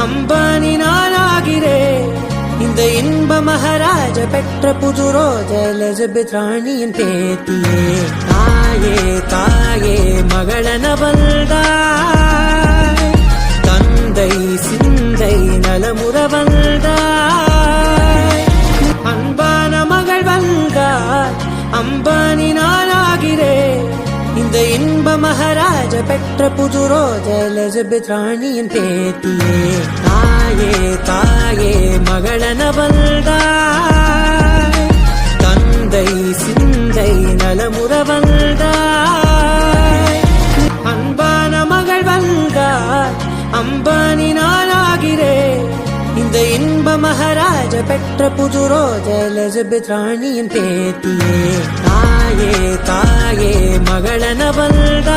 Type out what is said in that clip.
அம்பானி நானாகிறேன். இந்த இன்ப மகாராஜ பெற்ற புது ரோஜ எலிசபெத் ராணியின் பேத்தியே. தாயே தாயே மகளனவள்தாய், தந்தை சிந்தை நலமுறவள்தாய். அன்பான மகள் வந்தாய், அம்பானி நானாகிறேன். இந்த இன்ப மகாராஜ பெற்ற புது ரோஜ எலிசபெத் ராணியின் பேத்தியே. தாயே தாயே மகளனவள்தாய், தந்தை சிந்தை நலமுறவள்தாய். அன்பான மகள் வந்தாய், அம்பானி நானாகிறேன். இந்த இன்ப மகாராஜ பெற்ற புது ரோஜ எலிசபெத் ராணியின் பேத்தியே. தாயே தாயே மகளனவள்தாய்.